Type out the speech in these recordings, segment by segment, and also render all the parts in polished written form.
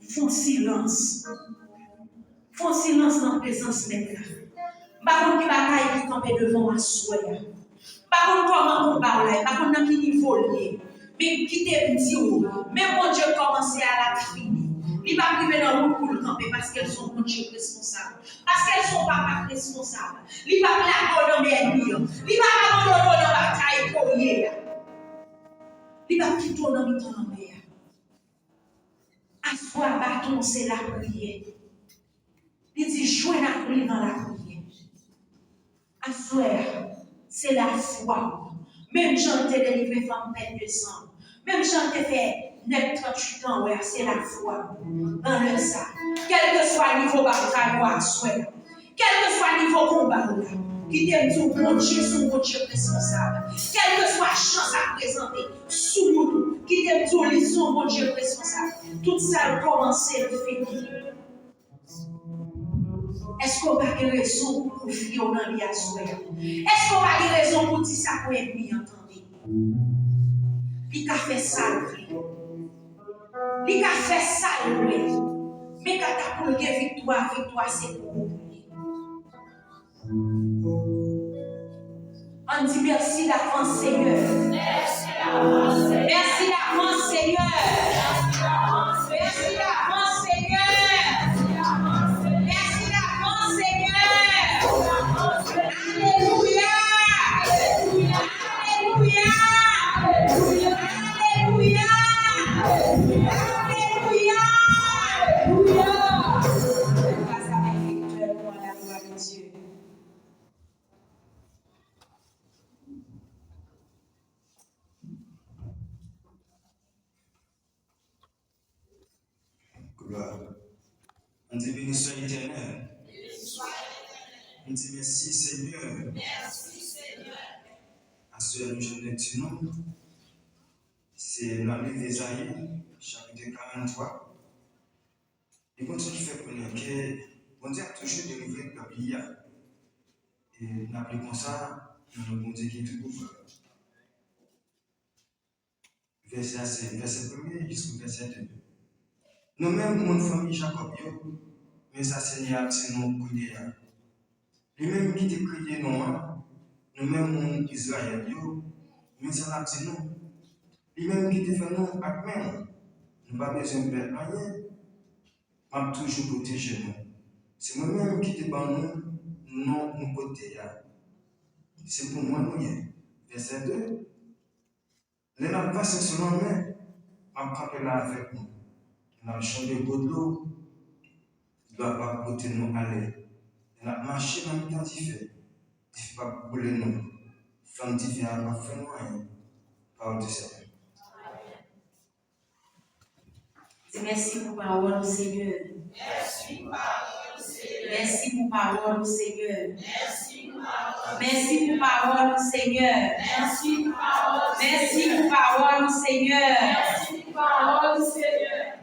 Font silence. Font silence dans la présence de Dieu. Par contre, qui bataille qui campe devant ma soeur. Par contre, comment on parle, par contre, dans quel niveau lié. Mais qui te dit, même mon Dieu commencé à la fini. Il va arriver dans le pour le camper parce qu'elles sont mon Dieu responsable. Parce qu'elles sont pas responsables. Il va la donner dans mes ennemis. Il va la donner dans la bataille pour hier. Il va quitter dans le temps mer. Assoir bâton, c'est la prière. Il dit, jouez la prière dans la prière. Assoir, c'est la foi. Même Jean t'ai délivré femme peine de sang. Même Jean t'ai fait 38 ans, ouais, c'est la foi. Dans le ça. Quel que soit le niveau bataille, ou assoir. Quel que soit le niveau combat, qui t'aime tout, mon Dieu, son mon Dieu responsable. Quelle que soit la chance à présenter, sous nous, qui t'aime tout, ils sont mon Dieu responsable. Tout ça a commencé à finir. Est-ce qu'on va avoir raison pour confier dans la vie à soi? Est-ce qu'on va avoir raison pour dire ça pour ennemi entendre? Il a fait ça, il a fait ça, mais quand tu as pour le victoire, c'est pour vous. On dit merci d'avance, Seigneur. Merci d'avance, Seigneur. Merci d'avance, Seigneur. Merci d'avance, Seigneur. Merci d'avance, Seigneur. Alléluia. Alléluia. Alléluia. Alléluia. Alléluia. Gloire. On dit béni soit éternel. On dit merci Seigneur. À ce que nous lecturons, c'est dans le livre d'Ésaïe, chapitre 43. Et quand tu fais connaître que bon Dieu a toujours délivré le peuple hier. Et nous appelons ça, nous bon Dieu qui est tout pour verset 1er jusqu'au verset 2. Nous-mêmes, mon famille Jacob, mais ça Seigneur, c'est nous prier. Lui-même qui te crié nous-mêmes, mon Israël, mais ça l'a dit nous. Lui-même qui te fait nous à même, nous pas besoin de faire rien, m'a toujours protégé nous. C'est moi-même qui te bat nous, non, nous protéger. C'est pour moi, nous. Verset 2. Les n'a pas sur nos mains, m'a frappé là avec nous. Nous avons changé de l'eau, ne doit pas porter nous aller. Nous avons marché dans le temps différent. Il ne faut pas brûler nous. Femme différente, pas faire rien. Parole du Seigneur. Merci pour parole, Seigneur. Merci pour parole, Seigneur. Merci pour parole, Seigneur. Merci pour parole, Seigneur. Merci pour parole, Seigneur.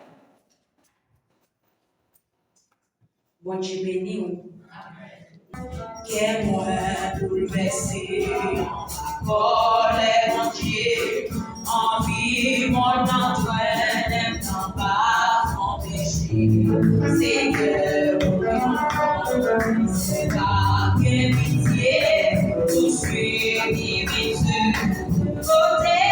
Bon Dieu béni. Qu'est moi bouleversé, colère mon Dieu, envie mon entraîne, n'aime pas mon péché. Seigneur, c'est ta pitié, tout suis divise, côté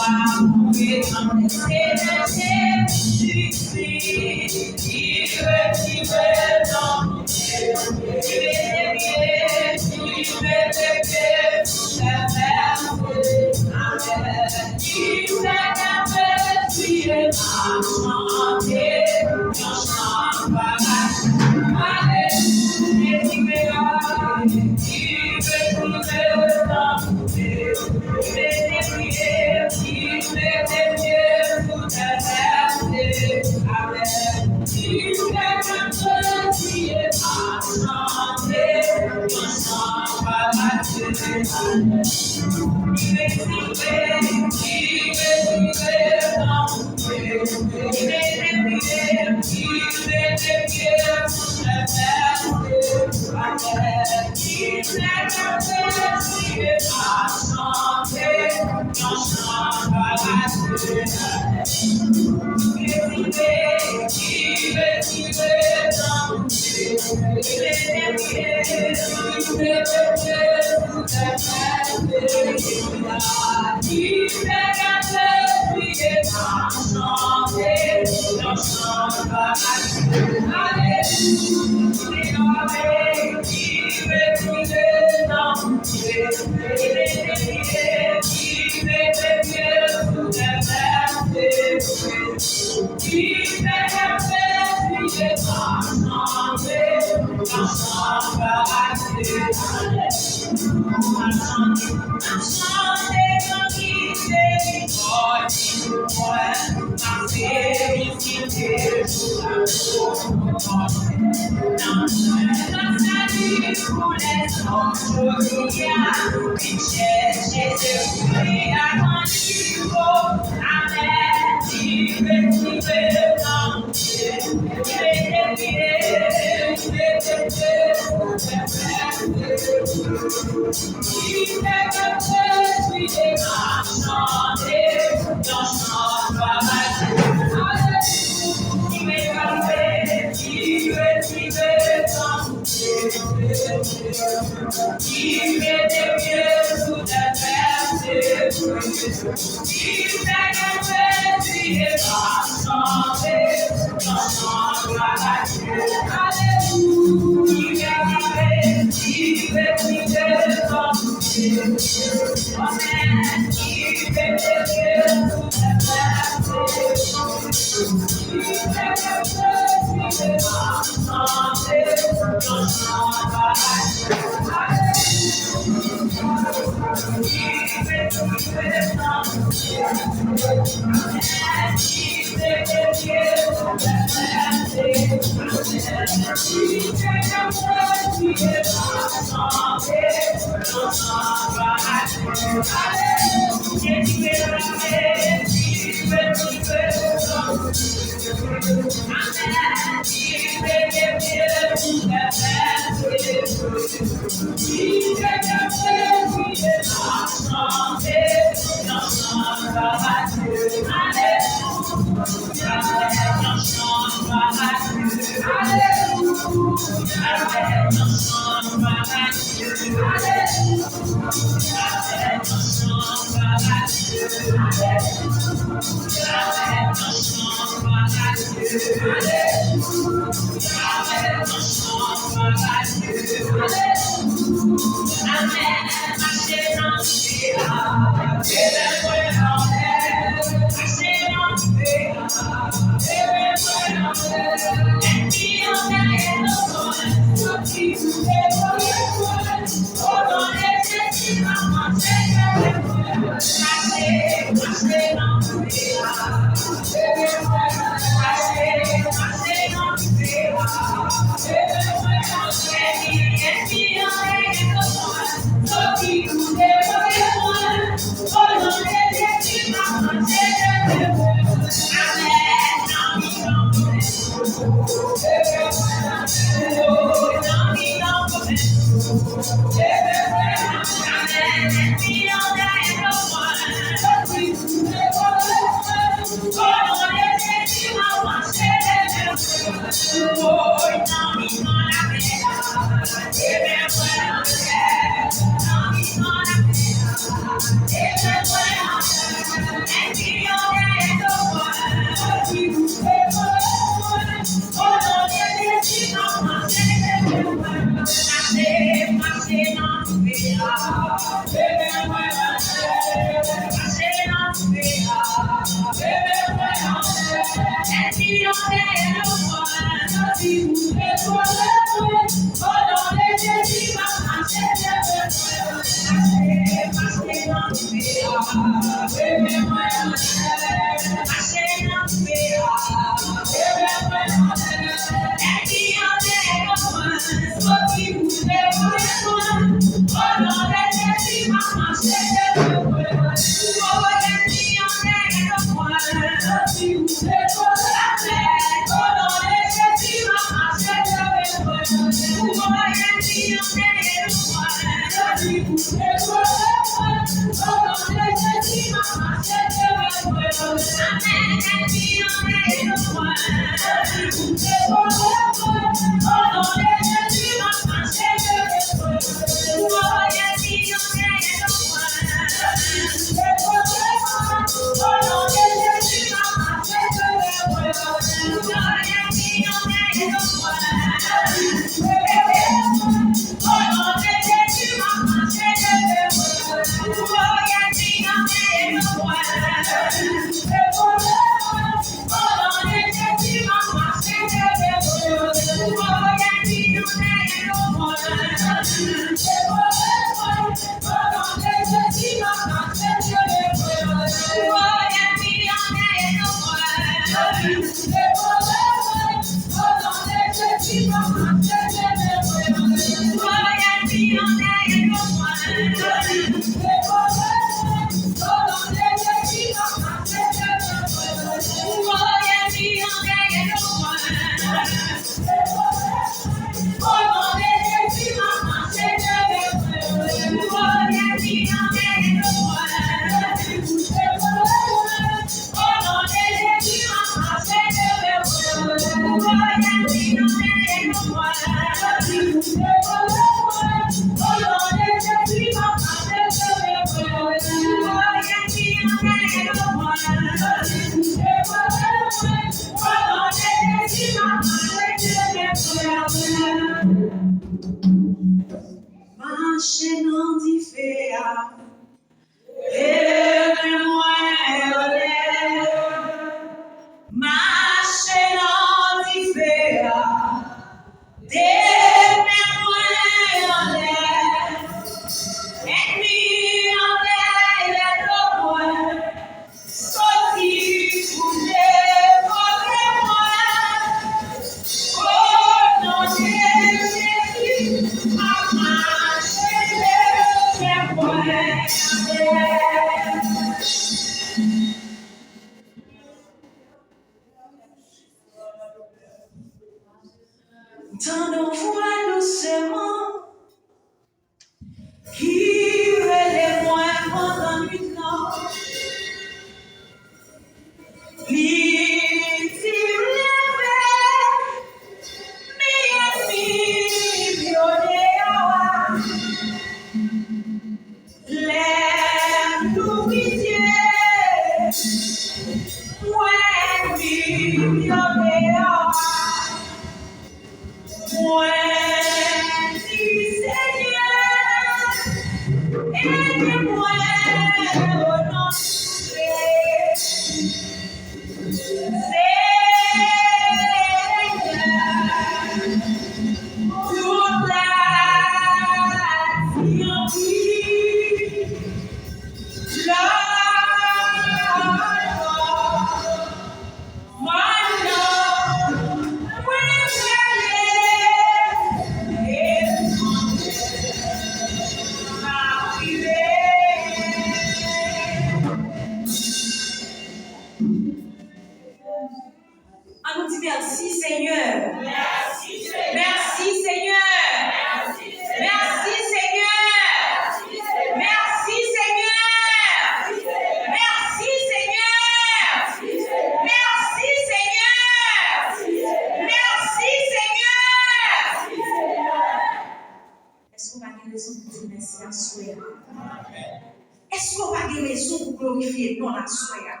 Est-ce qu'on va gagner raison pour glorifier non la soya?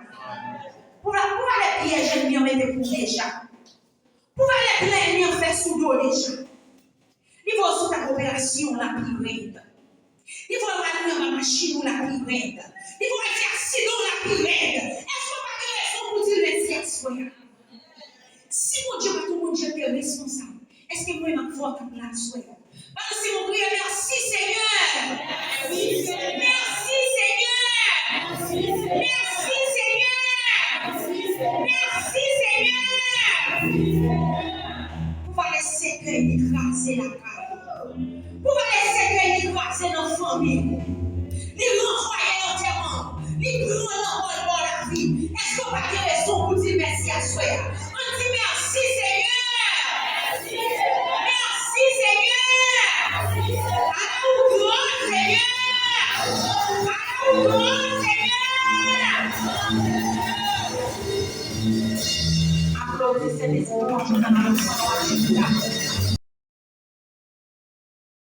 Pour les pièges ennemis en mettre pour déjà. Pour les plans ennemis en faire sous l'eau déjà. Il faut sous ta coopération la pire. Il faut aller dans la machine ou la pirate. Il faut aller faire sinon la pirate. Est-ce qu'on pas de raison pour dire merci à soi? Si mon Dieu, pas tout le monde est responsable, est-ce que moi, je vais pouvoir tout la soi? Parce que si mon prière, merci Seigneur. Merci Seigneur. Merci Seigneur. Merci Seigneur. Merci Seigneur. Pour voir les secrets d'écraser la caille. Pour voir les secrets d'écraser nos familles. Les renvoyer entièrement. Les prendre dans la vie. Est-ce qu'on va dire raison pour dire merci à soi? On dit merci Seigneur. Merci Seigneur. À nous grand Seigneur. À nous grand Seigneur. Applaudissez les esprits dans la